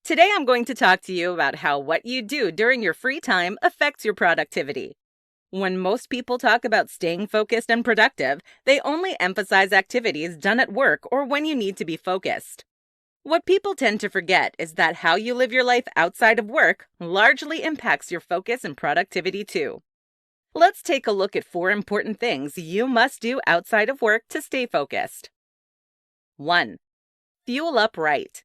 Today I'm going to talk to you about how what you do during your free time affects your productivity. When most people talk about staying focused and productive, they only emphasize activities done at work or when you need to be focused. What people tend to forget is that how you live your life outside of work largely impacts your focus and productivity too. Let's take a look at 4 important things you must do outside of work to stay focused. 1. Fuel up right.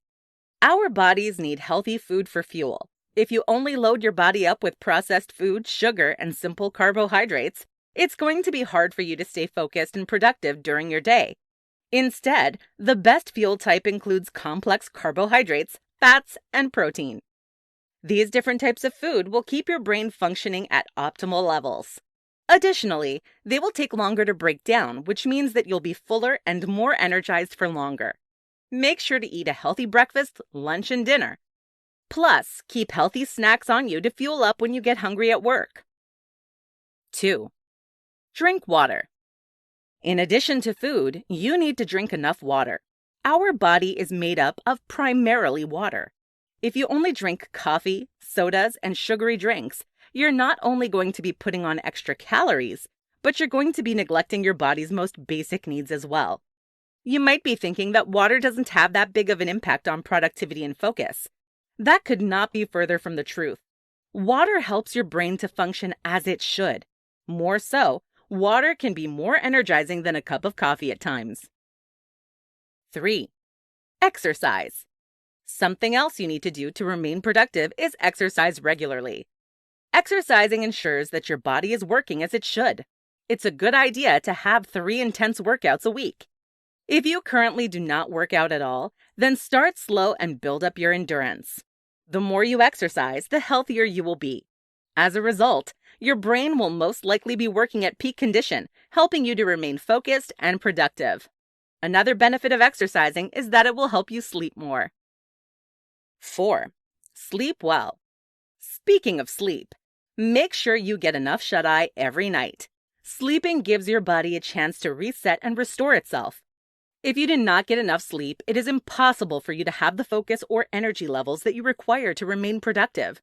Our bodies need healthy food for fuel. If you only load your body up with processed food, sugar, and simple carbohydrates, it's going to be hard for you to stay focused and productive during your day. Instead, the best fuel type includes complex carbohydrates, fats, and protein. These different types of food will keep your brain functioning at optimal levels. Additionally, they will take longer to break down, which means that you'll be fuller and more energized for longer. Make sure to eat a healthy breakfast, lunch, and dinner. Plus, keep healthy snacks on you to fuel up when you get hungry at work. 2. Drink water. In addition to food, you need to drink enough water. Our body is made up of primarily water. If you only drink coffee, sodas, and sugary drinks, you're not only going to be putting on extra calories, but you're going to be neglecting your body's most basic needs as well. You might be thinking that water doesn't have that big of an impact on productivity and focus. That could not be further from the truth. Water helps your brain to function as it should. More so, water can be more energizing than a cup of coffee at times. 3. Exercise. Something else you need to do to remain productive is exercise regularly. Exercising ensures that your body is working as it should. It's a good idea to have 3 intense workouts a week. If you currently do not work out at all, then start slow and build up your endurance. The more you exercise, the healthier you will be. As a result, your brain will most likely be working at peak condition, helping you to remain focused and productive. Another benefit of exercising is that it will help you sleep more. 4. Sleep well. Speaking of sleep, make sure you get enough shut-eye every night. Sleeping gives your body a chance to reset and restore itself. If you do not get enough sleep, it is impossible for you to have the focus or energy levels that you require to remain productive.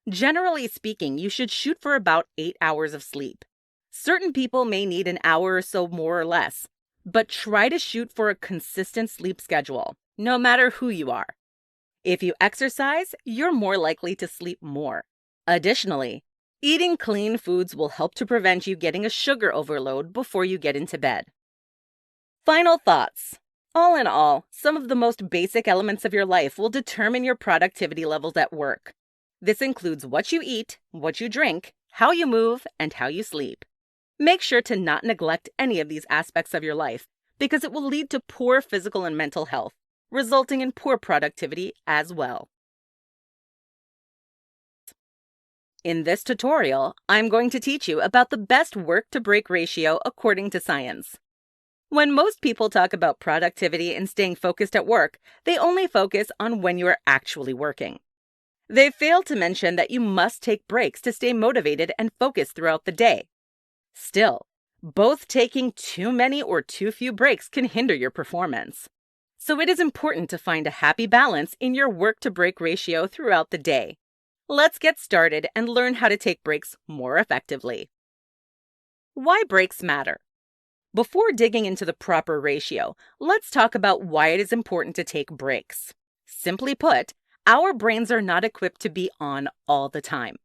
Generally speaking, you should shoot for about 8 hours of sleep. Certain people may need an hour or so more or less, but try to shoot for a consistent sleep schedule, no matter who you are. If you exercise, you're more likely to sleep more. Additionally, eating clean foods will help to prevent you getting a sugar overload before you get into bed. Final thoughts. All in all, some of the most basic elements of your life will determine your productivity levels at work. This includes what you eat, what you drink, how you move, and how you sleep. Make sure to not neglect any of these aspects of your life because it will lead to poor physical and mental health, resulting in poor productivity as well. In this tutorial, I'm going to teach you about the best work-to-break ratio according to science. When most people talk about productivity and staying focused at work, they only focus on when you are actually working. They fail to mention that you must take breaks to stay motivated and focused throughout the day. Still, both taking too many or too few breaks can hinder your performance. So it is important to find a happy balance in your work-to-break ratio throughout the day. Let's get started and learn how to take breaks more effectively. Why breaks matter? Before digging into the proper ratio, let's talk about why it is important to take breaks. Simply put, our brains are not equipped to be on all the time.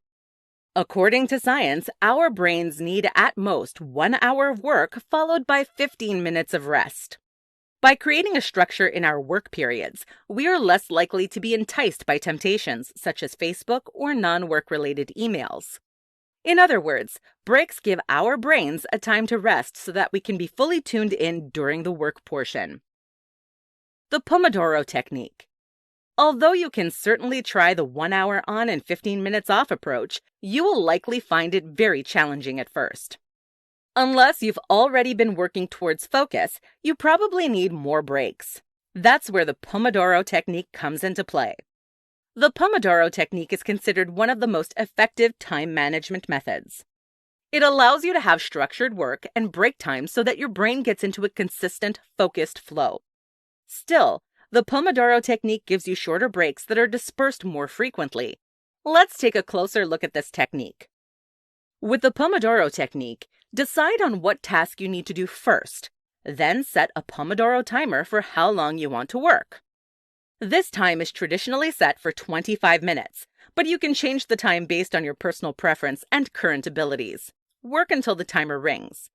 According to science, our brains need at most 1 hour of work followed by 15 minutes of rest. By creating a structure in our work periods, we are less likely to be enticed by temptations such as Facebook or non-work-related emails. In other words, breaks give our brains a time to rest so that we can be fully tuned in during the work portion. The Pomodoro Technique. Although you can certainly try the 1 hour on and 15 minutes off approach, you will likely find it very challenging at first. Unless you've already been working towards focus, you probably need more breaks. That's where the Pomodoro Technique comes into play. The Pomodoro Technique is considered one of the most effective time management methods. It allows you to have structured work and break times so that your brain gets into a consistent, focused flow. Still, The Pomodoro technique gives you shorter breaks that are dispersed more frequently. Let's take a closer look at this technique. With the Pomodoro technique, decide on what task you need to do first, then set a Pomodoro timer for how long you want to work. This time is traditionally set for 25 minutes, but you can change the time based on your personal preference and current abilities. Work until the timer rings.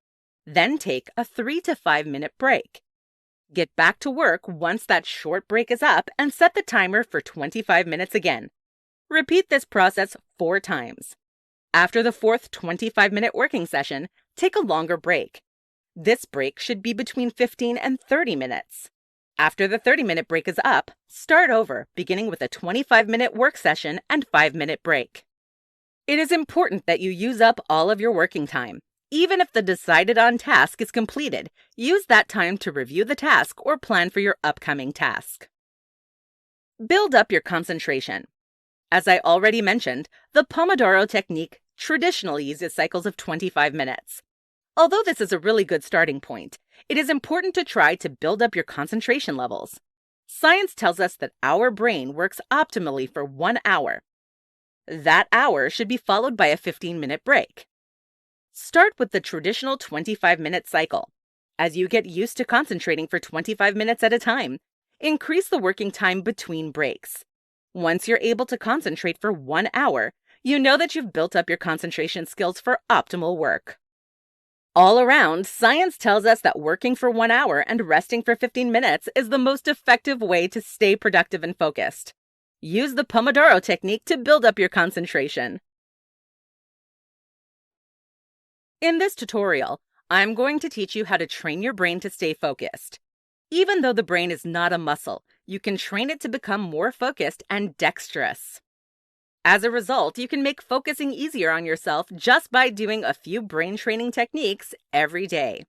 Then take a 3 to 5 minute break. Get back to work once that short break is up and set the timer for 25 minutes again. Repeat this process 4 times. After the fourth 25-minute working session, take a longer break. This break should be between 15 and 30 minutes. After the 30-minute break is up, start over, beginning with a 25-minute work session and 5-minute break. It is important that you use up all of your working time. Even if the decided-on task is completed, use that time to review the task or plan for your upcoming task. Build up your concentration. As I already mentioned, the Pomodoro technique traditionally uses cycles of 25 minutes. Although this is a really good starting point, it is important to try to build up your concentration levels. Science tells us that our brain works optimally for 1 hour. That hour should be followed by a 15-minute break. Start with the traditional 25-minute cycle. As you get used to concentrating for 25 minutes at a time, increase the working time between breaks. Once you're able to concentrate for 1 hour, you know that you've built up your concentration skills for optimal work. All around, science tells us that working for 1 hour and resting for 15 minutes is the most effective way to stay productive and focused. Use the Pomodoro technique to build up your concentration. In this tutorial, I'm going to teach you how to train your brain to stay focused. Even though the brain is not a muscle, you can train it to become more focused and dexterous. As a result, you can make focusing easier on yourself just by doing a few brain training techniques every day.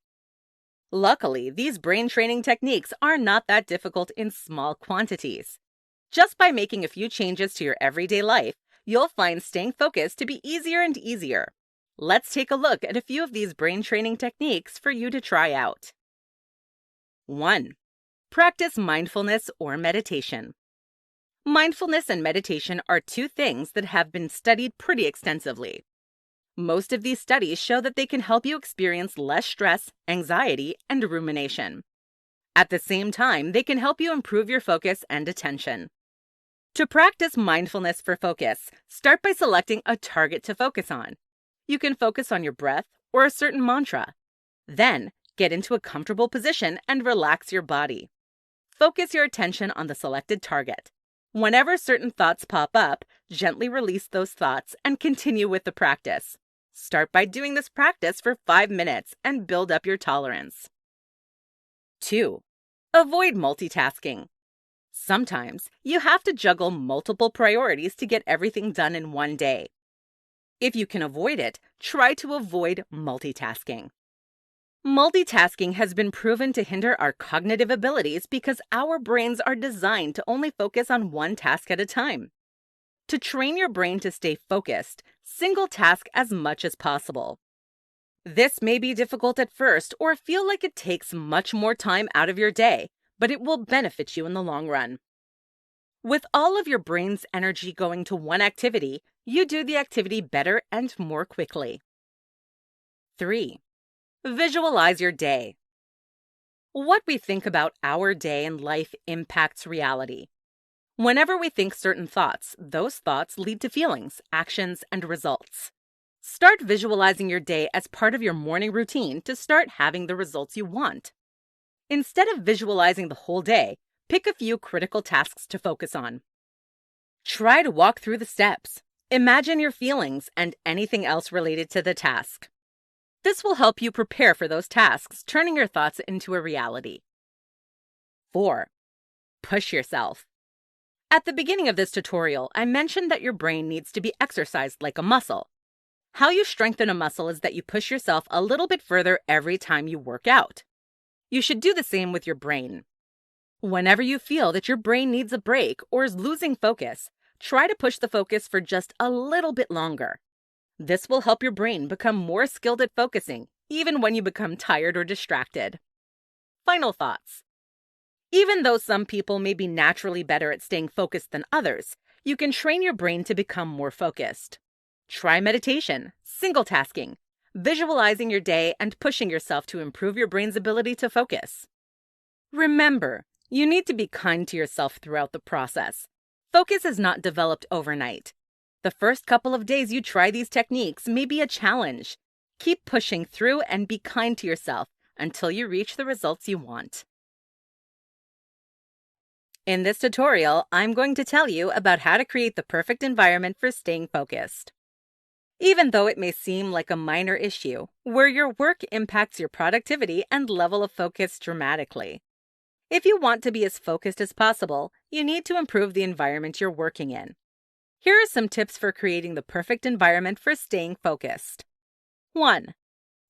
Luckily, these brain training techniques are not that difficult in small quantities. Just by making a few changes to your everyday life, you'll find staying focused to be easier and easier. Let's take a look at a few of these brain training techniques for you to try out. 1. Practice mindfulness or meditation. Mindfulness and meditation are two things that have been studied pretty extensively. Most of these studies show that they can help you experience less stress, anxiety, and rumination. At the same time, they can help you improve your focus and attention. To practice mindfulness for focus, start by selecting a target to focus on. You can focus on your breath or a certain mantra. Then, get into a comfortable position and relax your body. Focus your attention on the selected target. Whenever certain thoughts pop up, gently release those thoughts and continue with the practice. Start by doing this practice for 5 minutes and build up your tolerance. 2. Avoid multitasking. Sometimes you have to juggle multiple priorities to get everything done in one day. If you can avoid it, try to avoid multitasking. Multitasking has been proven to hinder our cognitive abilities because our brains are designed to only focus on one task at a time. To train your brain to stay focused, single task as much as possible. This may be difficult at first or feel like it takes much more time out of your day, but it will benefit you in the long run. With all of your brain's energy going to one activity, you do the activity better and more quickly. 3. Visualize your day. What we think about our day and life impacts reality. Whenever we think certain thoughts, those thoughts lead to feelings, actions, and results. Start visualizing your day as part of your morning routine to start having the results you want. Instead of visualizing the whole day, pick a few critical tasks to focus on. Try to walk through the steps. Imagine your feelings and anything else related to the task. This will help you prepare for those tasks, turning your thoughts into a reality. 4. Push yourself. At the beginning of this tutorial, I mentioned that your brain needs to be exercised like a muscle. How you strengthen a muscle is that you push yourself a little bit further every time you work out. You should do the same with your brain. Whenever you feel that your brain needs a break or is losing focus, try to push the focus for just a little bit longer. This will help your brain become more skilled at focusing, even when you become tired or distracted. Final thoughts. Even though some people may be naturally better at staying focused than others, you can train your brain to become more focused. Try meditation, single tasking, visualizing your day, and pushing yourself to improve your brain's ability to focus. Remember, you need to be kind to yourself throughout the process. Focus is not developed overnight. The first couple of days you try these techniques may be a challenge. Keep pushing through and be kind to yourself until you reach the results you want. In this tutorial, I'm going to tell you about how to create the perfect environment for staying focused. Even though it may seem like a minor issue, where your work impacts your productivity and level of focus dramatically. If you want to be as focused as possible, you need to improve the environment you're working in. Here are some tips for creating the perfect environment for staying focused. 1.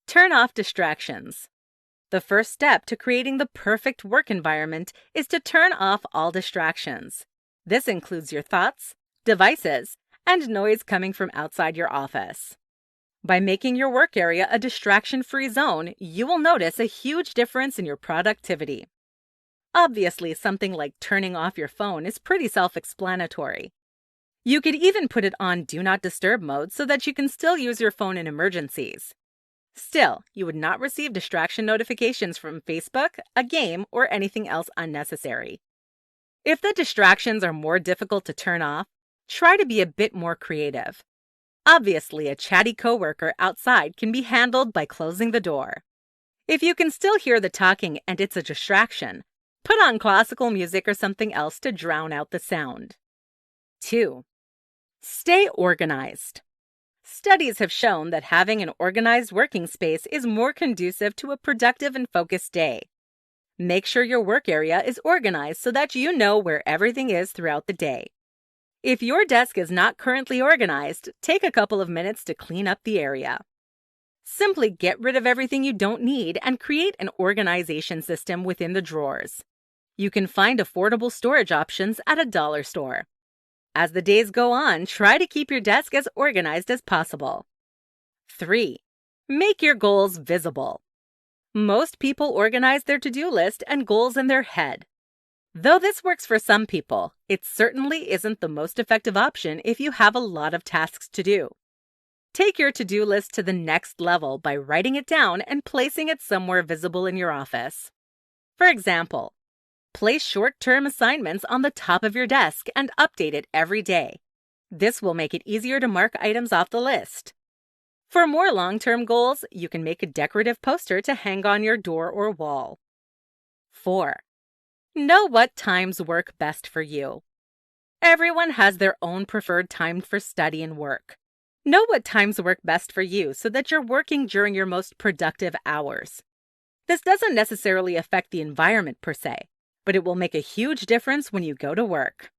Turn off distractions. The first step to creating the perfect work environment is to turn off all distractions. This includes your thoughts, devices, and noise coming from outside your office. By making your work area a distraction-free zone, you will notice a huge difference in your productivity. Obviously, something like turning off your phone is pretty self-explanatory. You could even put it on Do Not Disturb mode so that you can still use your phone in emergencies. Still, you would not receive distraction notifications from Facebook, a game, or anything else unnecessary. If the distractions are more difficult to turn off, try to be a bit more creative. Obviously, a chatty coworker outside can be handled by closing the door. If you can still hear the talking and it's a distraction, put on classical music or something else to drown out the sound. 2. Stay organized. Studies have shown that having an organized working space is more conducive to a productive and focused day. Make sure your work area is organized so that you know where everything is throughout the day. If your desk is not currently organized, take a couple of minutes to clean up the area. Simply get rid of everything you don't need and create an organization system within the drawers. You can find affordable storage options at a dollar store. As the days go on, try to keep your desk as organized as possible. 3. Make your goals visible. Most people organize their to-do list and goals in their head. Though this works for some people, it certainly isn't the most effective option if you have a lot of tasks to do. Take your to-do list to the next level by writing it down and placing it somewhere visible in your office. For example, place short-term assignments on the top of your desk and update it every day. This will make it easier to mark items off the list. For more long-term goals, you can make a decorative poster to hang on your door or wall. 4. Know what times work best for you. Everyone has their own preferred time for study and work. Know what times work best for you so that you're working during your most productive hours. This doesn't necessarily affect the environment per se, but it will make a huge difference when you go to work.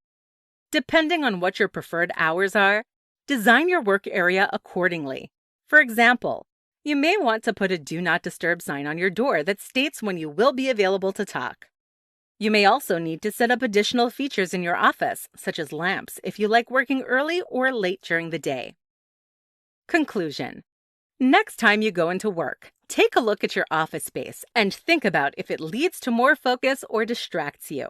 Depending on what your preferred hours are, design your work area accordingly. For example, you may want to put a Do Not Disturb sign on your door that states when you will be available to talk. You may also need to set up additional features in your office, such as lamps, if you like working early or late during the day. Conclusion. Next time you go into work, take a look at your office space and think about if it leads to more focus or distracts you.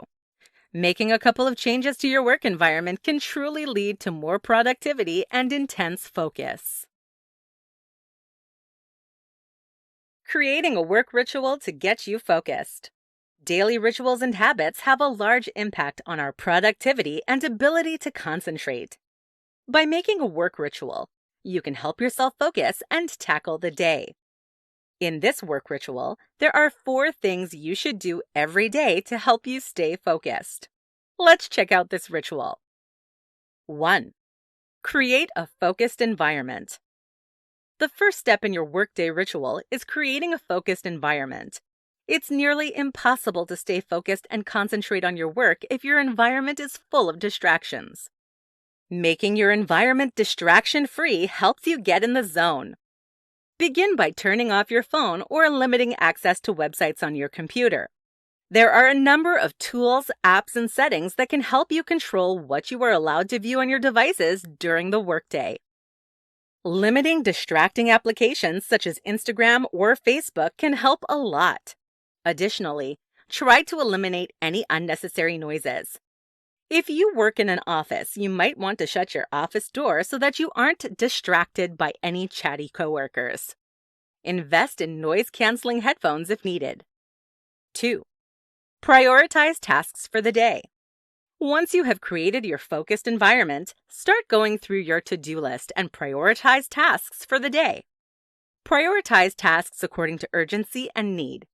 Making a couple of changes to your work environment can truly lead to more productivity and intense focus. Creating a work ritual to get you focused. Daily rituals and habits have a large impact on our productivity and ability to concentrate. By making a work ritual, you can help yourself focus and tackle the day. In this work ritual, there are 4 things you should do every day to help you stay focused. Let's check out this ritual. 1. Create a focused environment. The first step in your workday ritual is creating a focused environment. It's nearly impossible to stay focused and concentrate on your work if your environment is full of distractions. Making your environment distraction-free helps you get in the zone. Begin by turning off your phone or limiting access to websites on your computer. There are a number of tools, apps, and settings that can help you control what you are allowed to view on your devices during the workday. Limiting distracting applications such as Instagram or Facebook can help a lot. Additionally, try to eliminate any unnecessary noises. If you work in an office, you might want to shut your office door so that you aren't distracted by any chatty coworkers. Invest in noise-canceling headphones if needed. 2. Prioritize tasks for the day. Once you have created your focused environment, start going through your to-do list and prioritize tasks for the day. Prioritize tasks according to urgency and need.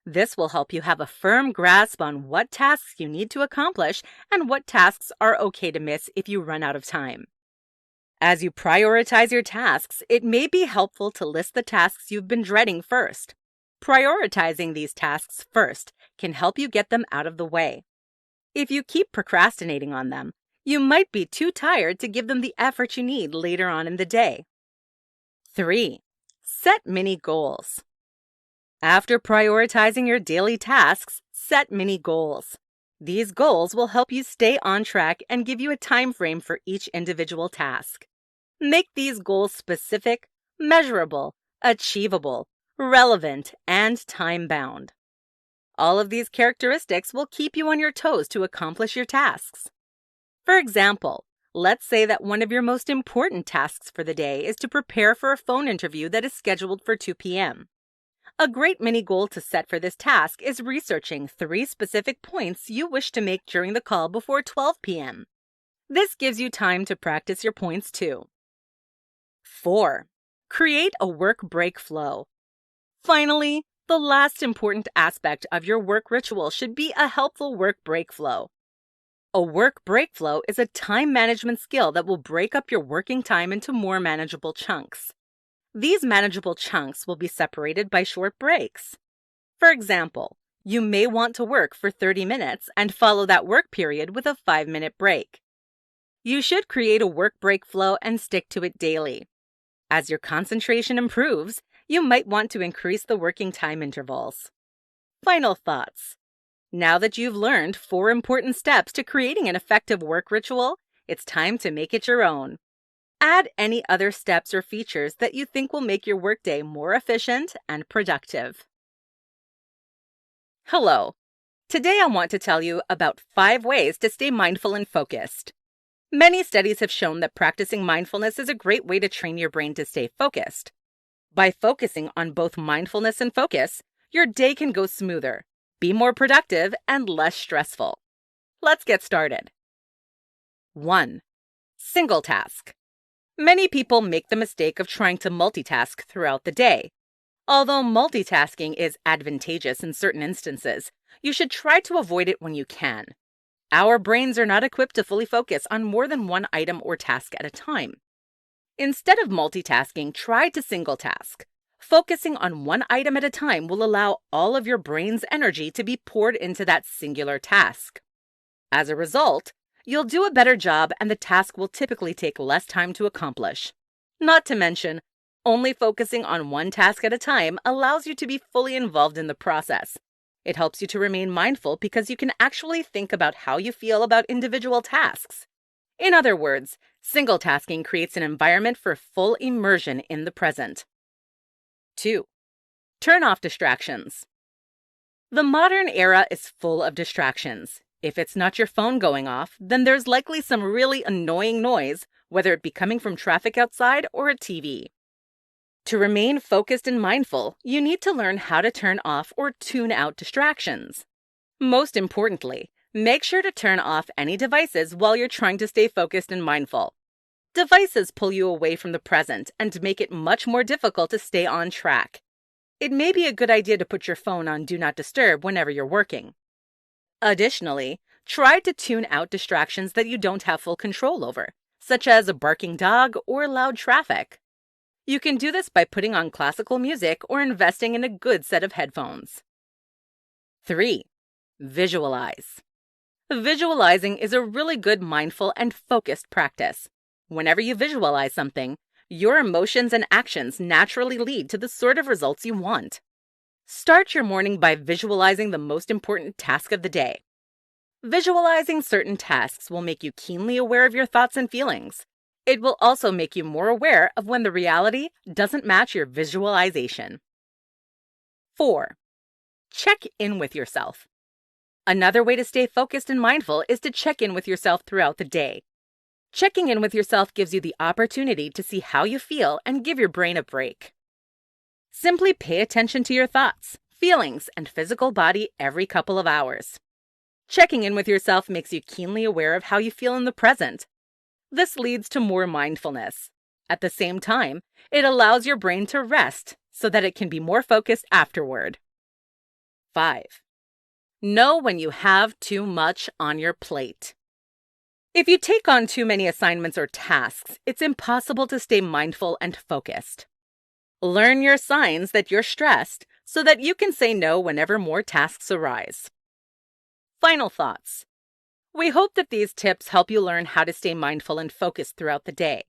This will help you have a firm grasp on what tasks you need to accomplish and what tasks are okay to miss if you run out of time. As you prioritize your tasks, it may be helpful to list the tasks you've been dreading first. Prioritizing these tasks first can help you get them out of the way. If you keep procrastinating on them, you might be too tired to give them the effort you need later on in the day. 3. Set mini goals. After prioritizing your daily tasks, set mini goals. These goals will help you stay on track and give you a time frame for each individual task. Make these goals specific, measurable, achievable, relevant, and time-bound. All of these characteristics will keep you on your toes to accomplish your tasks. For example, let's say that one of your most important tasks for the day is to prepare for a phone interview that is scheduled for 2 p.m. A great mini goal to set for this task is researching 3 specific points you wish to make during the call before 12 p.m. This gives you time to practice your points too. 4. Create a work break flow. Finally, the last important aspect of your work ritual should be a helpful work break flow. A work break flow is a time management skill that will break up your working time into more manageable chunks. These manageable chunks will be separated by short breaks. For example, you may want to work for 30 minutes and follow that work period with a 5-minute break. You should create a work break flow and stick to it daily. As your concentration improves, you might want to increase the working time intervals. Final thoughts. Now that you've learned 4 important steps to creating an effective work ritual, it's time to make it your own. Add any other steps or features that you think will make your workday more efficient and productive. Hello. Today I want to tell you about 5 ways to stay mindful and focused. Many studies have shown that practicing mindfulness is a great way to train your brain to stay focused. By focusing on both mindfulness and focus, your day can go smoother, be more productive, and less stressful. Let's get started. 1. Single task. Many people make the mistake of trying to multitask throughout the day. Although multitasking is advantageous in certain instances, you should try to avoid it when you can. Our brains are not equipped to fully focus on more than one item or task at a time. Instead of multitasking, try to single task. Focusing on one item at a time will allow all of your brain's energy to be poured into that singular task. As a result, you'll do a better job and the task will typically take less time to accomplish. Not to mention, only focusing on one task at a time allows you to be fully involved in the process. It helps you to remain mindful because you can actually think about how you feel about individual tasks. In other words, single tasking creates an environment for full immersion in the present. 2. Turn off distractions. The modern era is full of distractions. If it's not your phone going off, then there's likely some really annoying noise, whether it be coming from traffic outside or a TV. To remain focused and mindful, you need to learn how to turn off or tune out distractions. Most importantly, make sure to turn off any devices while you're trying to stay focused and mindful. Devices pull you away from the present and make it much more difficult to stay on track. It may be a good idea to put your phone on Do Not Disturb whenever you're working. Additionally, try to tune out distractions that you don't have full control over, such as a barking dog or loud traffic. You can do this by putting on classical music or investing in a good set of headphones. 3. Visualize. Visualizing is a really good mindful and focused practice. Whenever you visualize something, your emotions and actions naturally lead to the sort of results you want. Start your morning by visualizing the most important task of the day. Visualizing certain tasks will make you keenly aware of your thoughts and feelings. It will also make you more aware of when the reality doesn't match your visualization. 4. Check in with yourself. Another way to stay focused and mindful is to check in with yourself throughout the day. Checking in with yourself gives you the opportunity to see how you feel and give your brain a break. Simply pay attention to your thoughts, feelings, and physical body every couple of hours. Checking in with yourself makes you keenly aware of how you feel in the present. This leads to more mindfulness. At the same time, it allows your brain to rest so that it can be more focused afterward. 5. Know when you have too much on your plate. If you take on too many assignments or tasks, it's impossible to stay mindful and focused. Learn your signs that you're stressed so that you can say no whenever more tasks arise. Final thoughts. We hope that these tips help you learn how to stay mindful and focused throughout the day.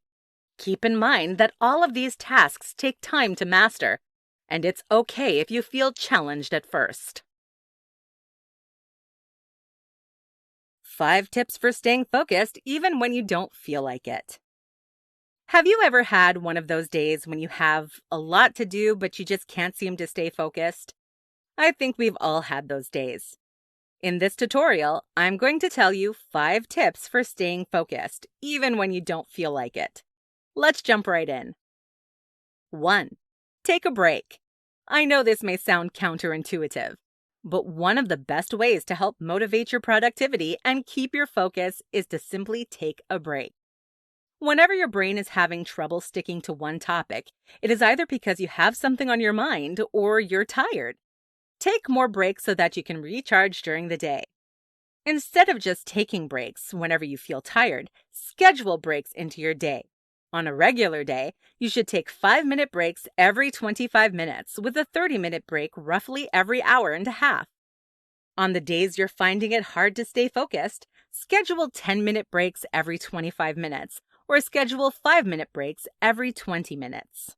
Keep in mind that all of these tasks take time to master, and it's okay if you feel challenged at first. 5 tips for staying focused even when you don't feel like it. Have you ever had one of those days when you have a lot to do but you just can't seem to stay focused? I think we've all had those days. In this tutorial, I'm going to tell you 5 tips for staying focused, even when you don't feel like it. Let's jump right in. 1. Take a break. I know this may sound counterintuitive, but one of the best ways to help motivate your productivity and keep your focus is to simply take a break. Whenever your brain is having trouble sticking to one topic, it is either because you have something on your mind or you're tired. Take more breaks so that you can recharge during the day. Instead of just taking breaks whenever you feel tired, schedule breaks into your day. On a regular day, you should take 5-minute breaks every 25 minutes with a 30-minute break roughly every hour and a half. On the days you're finding it hard to stay focused, schedule 10-minute breaks every 25 minutes or schedule 5-minute breaks every 20 minutes.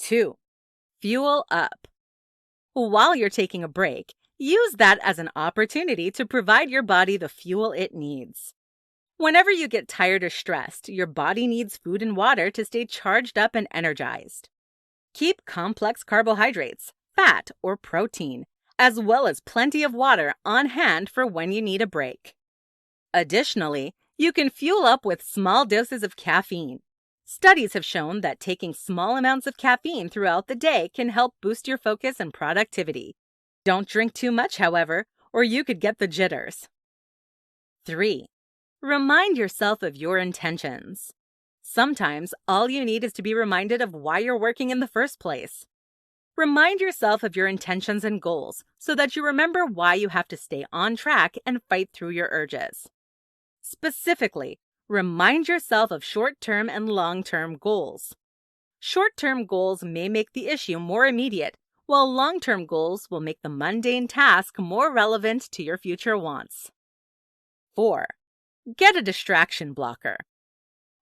2. Fuel up. While you're taking a break, use that as an opportunity to provide your body the fuel it needs. Whenever you get tired or stressed, your body needs food and water to stay charged up and energized. Keep complex carbohydrates, fat, or protein, as well as plenty of water on hand for when you need a break. Additionally, you can fuel up with small doses of caffeine. Studies have shown that taking small amounts of caffeine throughout the day can help boost your focus and productivity. Don't drink too much, however, or you could get the jitters. 3. Remind yourself of your intentions. Sometimes all you need is to be reminded of why you're working in the first place. Remind yourself of your intentions and goals so that you remember why you have to stay on track and fight through your urges. Specifically, remind yourself of short-term and long-term goals. Short-term goals may make the issue more immediate, while long-term goals will make the mundane task more relevant to your future wants. 4. Get a distraction blocker.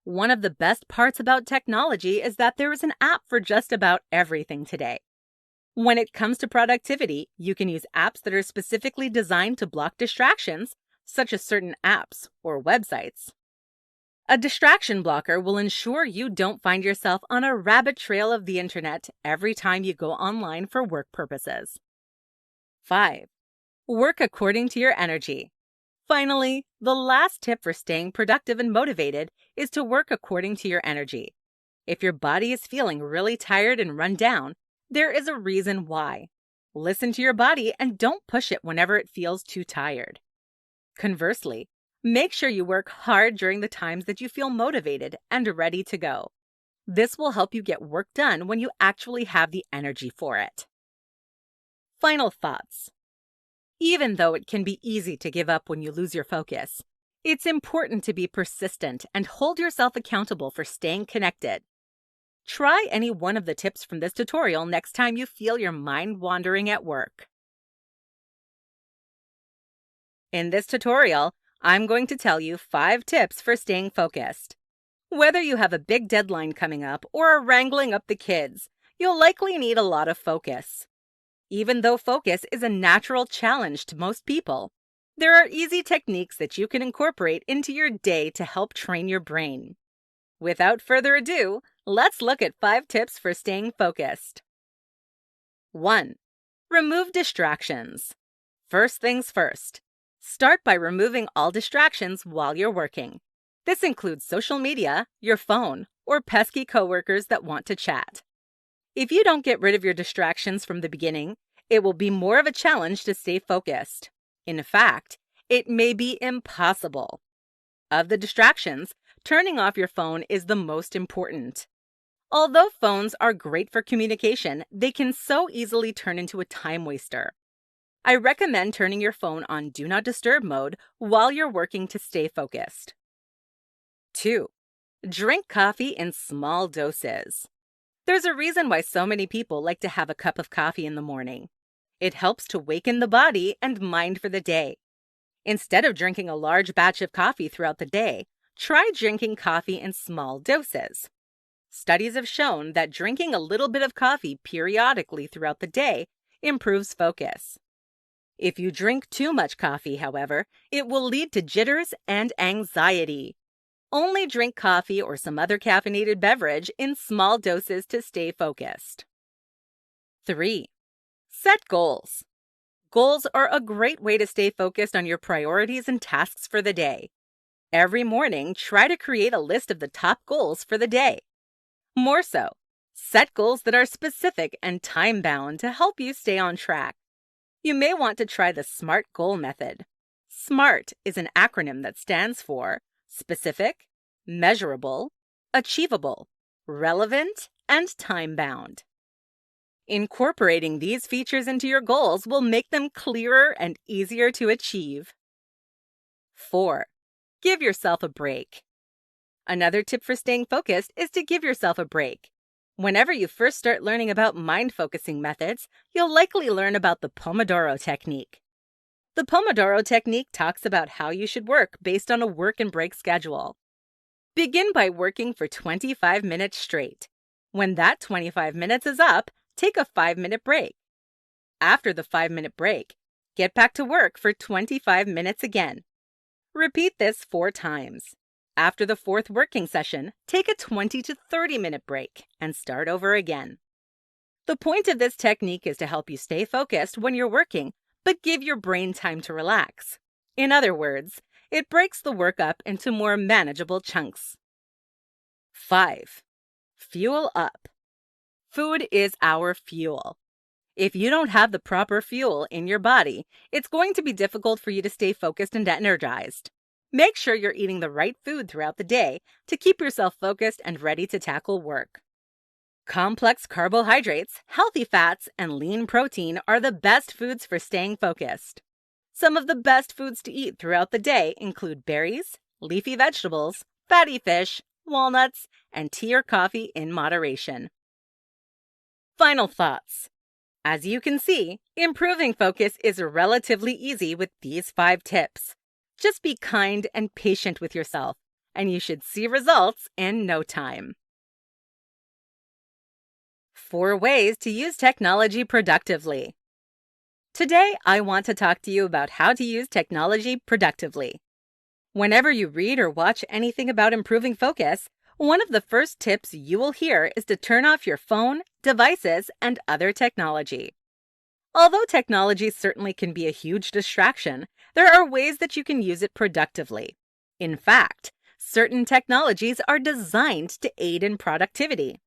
One of the best parts about technology is that there is an app for just about everything today. When it comes to productivity, you can use apps that are specifically designed to block distractions, such as certain apps or websites. A distraction blocker will ensure you don't find yourself on a rabbit trail of the internet every time you go online for work purposes. 5. Work according to your energy. Finally, the last tip for staying productive and motivated is to work according to your energy. If your body is feeling really tired and run down, there is a reason why. Listen to your body and don't push it whenever it feels too tired. Conversely, make sure you work hard during the times that you feel motivated and ready to go. This will help you get work done when you actually have the energy for it. Final thoughts. Even though it can be easy to give up when you lose your focus, it's important to be persistent and hold yourself accountable for staying connected. Try any one of the tips from this tutorial next time you feel your mind wandering at work. In this tutorial, I'm going to tell you 5 tips for staying focused. Whether you have a big deadline coming up or are wrangling up the kids, you'll likely need a lot of focus. Even though focus is a natural challenge to most people, there are easy techniques that you can incorporate into your day to help train your brain. Without further ado, let's look at 5 tips for staying focused. 1. Remove distractions. First things first. Start by removing all distractions while you're working. This includes social media, your phone, or pesky coworkers that want to chat. If you don't get rid of your distractions from the beginning, it will be more of a challenge to stay focused. In fact, it may be impossible. Of the distractions, turning off your phone is the most important. Although phones are great for communication, they can so easily turn into a time waster. I recommend turning your phone on Do Not Disturb mode while you're working to stay focused. 2. Drink coffee in small doses. There's a reason why so many people like to have a cup of coffee in the morning. It helps to waken the body and mind for the day. Instead of drinking a large batch of coffee throughout the day, try drinking coffee in small doses. Studies have shown that drinking a little bit of coffee periodically throughout the day improves focus. If you drink too much coffee, however, it will lead to jitters and anxiety. Only drink coffee or some other caffeinated beverage in small doses to stay focused. 3. Set goals. Goals are a great way to stay focused on your priorities and tasks for the day. Every morning, try to create a list of the top goals for the day. More so, set goals that are specific and time-bound to help you stay on track. You may want to try the SMART goal method. SMART is an acronym that stands for specific, measurable, achievable, relevant, and time-bound. Incorporating these features into your goals will make them clearer and easier to achieve. 4. Give yourself a break. Another tip for staying focused is to give yourself a break. Whenever you first start learning about mind-focusing methods, you'll likely learn about the Pomodoro technique. The Pomodoro technique talks about how you should work based on a work and break schedule. Begin by working for 25 minutes straight. When that 25 minutes is up, take a 5-minute break. After the 5-minute break, get back to work for 25 minutes again. Repeat this 4 times. After the 4th working session, take a 20 to 30-minute break and start over again. The point of this technique is to help you stay focused when you're working, but give your brain time to relax. In other words, it breaks the work up into more manageable chunks. 5. Fuel up. Food is our fuel. If you don't have the proper fuel in your body, it's going to be difficult for you to stay focused and energized. Make sure you're eating the right food throughout the day to keep yourself focused and ready to tackle work. Complex carbohydrates, healthy fats, and lean protein are the best foods for staying focused. Some of the best foods to eat throughout the day include berries, leafy vegetables, fatty fish, walnuts, and tea or coffee in moderation. Final thoughts. As you can see, improving focus is relatively easy with these 5 tips. Just be kind and patient with yourself, and you should see results in no time. 4 ways to use technology productively. Today, I want to talk to you about how to use technology productively. Whenever you read or watch anything about improving focus, one of the first tips you will hear is to turn off your phone, devices, and other technology. Although technology certainly can be a huge distraction, there are ways that you can use it productively. In fact, certain technologies are designed to aid in productivity.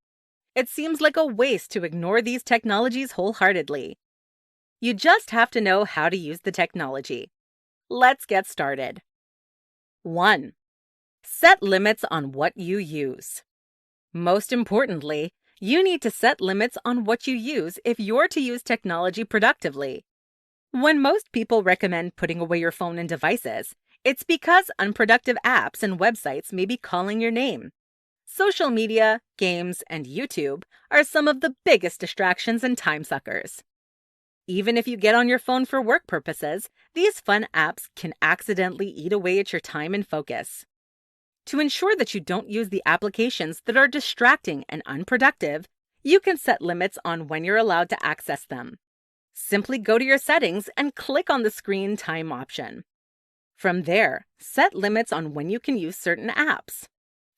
It seems like a waste to ignore these technologies wholeheartedly. You just have to know how to use the technology. Let's get started. 1. Set limits on what you use. Most importantly, you need to set limits on what you use if you're to use technology productively. When most people recommend putting away your phone and devices, it's because unproductive apps and websites may be calling your name. Social media, games, and YouTube are some of the biggest distractions and time suckers. Even if you get on your phone for work purposes, these fun apps can accidentally eat away at your time and focus. To ensure that you don't use the applications that are distracting and unproductive, you can set limits on when you're allowed to access them. Simply go to your settings and click on the screen time option. From there, set limits on when you can use certain apps.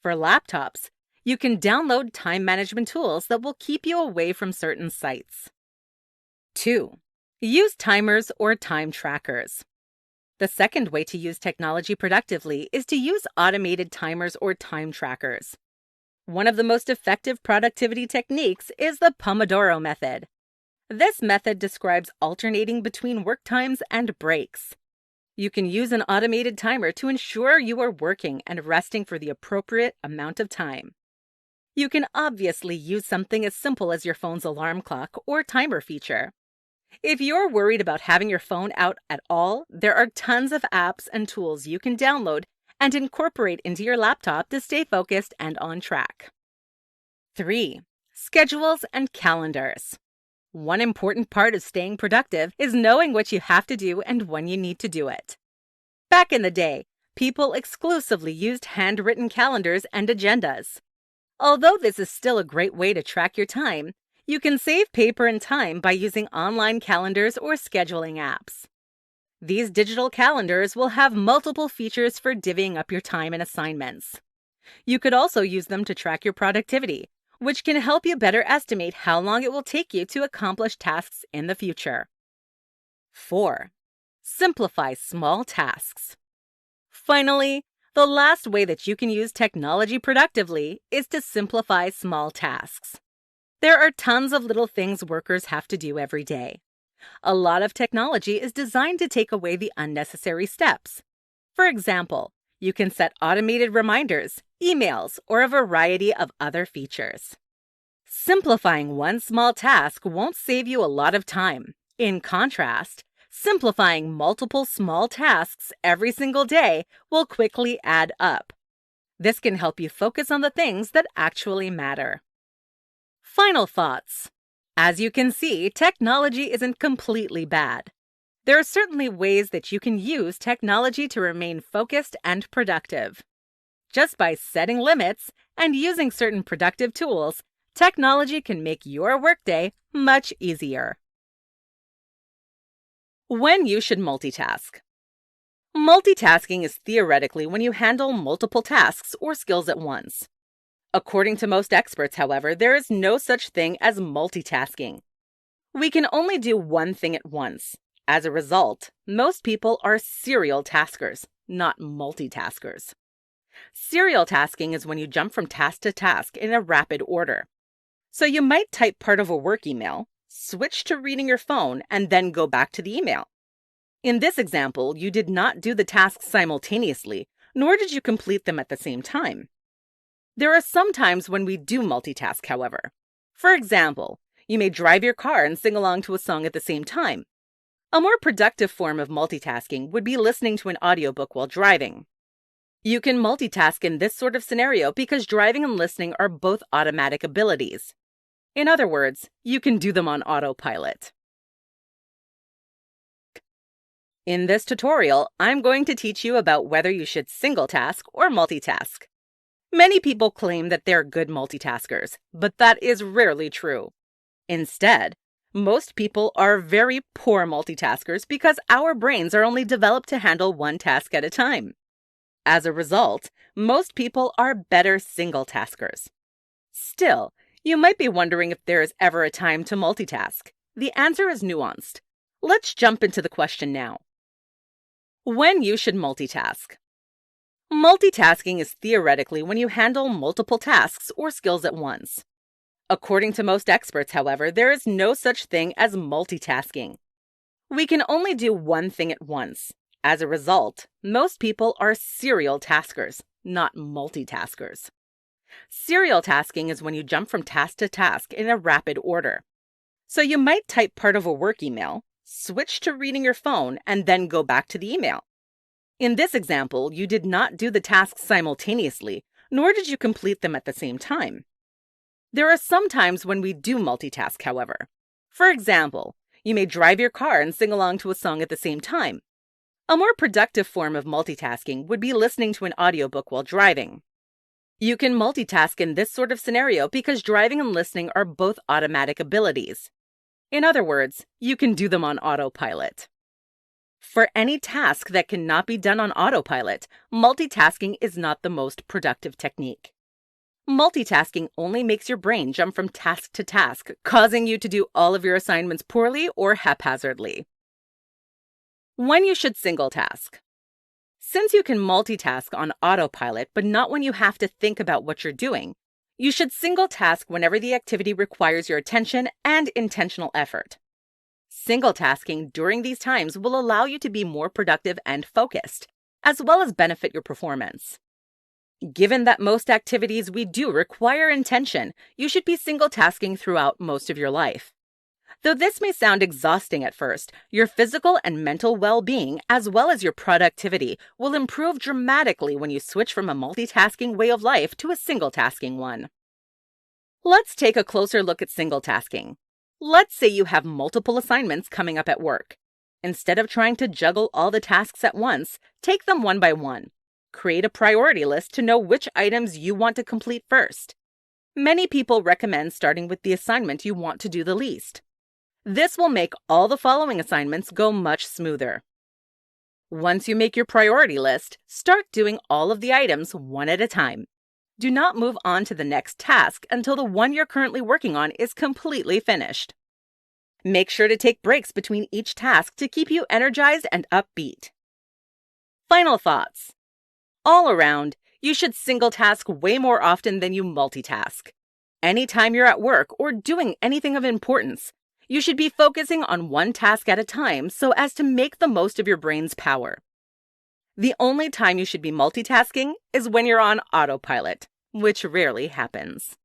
For laptops, you can download time management tools that will keep you away from certain sites. 2. Use timers or time trackers. The second way to use technology productively is to use automated timers or time trackers. One of the most effective productivity techniques is the Pomodoro method. This method describes alternating between work times and breaks. You can use an automated timer to ensure you are working and resting for the appropriate amount of time. You can obviously use something as simple as your phone's alarm clock or timer feature. If you're worried about having your phone out at all, there are tons of apps and tools you can download and incorporate into your laptop to stay focused and on track. 3. Schedules and calendars. One important part of staying productive is knowing what you have to do and when you need to do it. Back in the day, people exclusively used handwritten calendars and agendas. Although this is still a great way to track your time, you can save paper and time by using online calendars or scheduling apps. These digital calendars will have multiple features for divvying up your time and assignments. You could also use them to track your productivity, which can help you better estimate how long it will take you to accomplish tasks in the future. 4. Simplify small tasks. Finally, the last way that you can use technology productively is to simplify small tasks. There are tons of little things workers have to do every day. A lot of technology is designed to take away the unnecessary steps. For example, you can set automated reminders, emails, or a variety of other features. Simplifying one small task won't save you a lot of time. In contrast, simplifying multiple small tasks every single day will quickly add up. This can help you focus on the things that actually matter. Final thoughts. As you can see, technology isn't completely bad. There are certainly ways that you can use technology to remain focused and productive. Just by setting limits and using certain productive tools, technology can make your workday much easier. When you should multitask. Multitasking is theoretically when you handle multiple tasks or skills at once. According to most experts, however, there is no such thing as multitasking. We can only do one thing at once. As a result, most people are serial taskers, not multitaskers. Serial tasking is when you jump from task to task in a rapid order. So you might type part of a work email, switch to reading your phone, and then go back to the email. In this example, you did not do the tasks simultaneously, nor did you complete them at the same time. There are some times when we do multitask, however. For example, you may drive your car and sing along to a song at the same time. A more productive form of multitasking would be listening to an audiobook while driving. You can multitask in this sort of scenario because driving and listening are both automatic abilities. In other words, you can do them on autopilot. In this tutorial, I'm going to teach you about whether you should single task or multitask. Many people claim that they're good multitaskers, but that is rarely true. Instead, most people are very poor multitaskers because our brains are only developed to handle one task at a time. As a result, most people are better single taskers. Still, you might be wondering if there is ever a time to multitask. The answer is nuanced. Let's jump into the question now. When you should multitask. Multitasking is theoretically when you handle multiple tasks or skills at once. According to most experts, however, there is no such thing as multitasking. We can only do one thing at once. As a result, most people are serial taskers, not multitaskers. Serial tasking is when you jump from task to task in a rapid order. So you might type part of a work email, switch to reading your phone, and then go back to the email. In this example, you did not do the tasks simultaneously, nor did you complete them at the same time. There are some times when we do multitask, however. For example, you may drive your car and sing along to a song at the same time. A more productive form of multitasking would be listening to an audiobook while driving. You can multitask in this sort of scenario because driving and listening are both automatic abilities. In other words, you can do them on autopilot. For any task that cannot be done on autopilot, multitasking is not the most productive technique. Multitasking only makes your brain jump from task to task, causing you to do all of your assignments poorly or haphazardly. When you should single task. Since you can multitask on autopilot, but not when you have to think about what you're doing, you should single task whenever the activity requires your attention and intentional effort. Single tasking during these times will allow you to be more productive and focused, as well as benefit your performance. Given that most activities we do require intention, you should be single tasking throughout most of your life. Though this may sound exhausting at first, your physical and mental well-being, as well as your productivity, will improve dramatically when you switch from a multitasking way of life to a single-tasking one. Let's take a closer look at single-tasking. Let's say you have multiple assignments coming up at work. Instead of trying to juggle all the tasks at once, take them one by one. Create a priority list to know which items you want to complete first. Many people recommend starting with the assignment you want to do the least. This will make all the following assignments go much smoother. Once you make your priority list, start doing all of the items one at a time. Do not move on to the next task until the one you're currently working on is completely finished. Make sure to take breaks between each task to keep you energized and upbeat. Final thoughts. All around, you should single task way more often than you multitask. Anytime you're at work or doing anything of importance, you should be focusing on one task at a time so as to make the most of your brain's power. The only time you should be multitasking is when you're on autopilot, which rarely happens.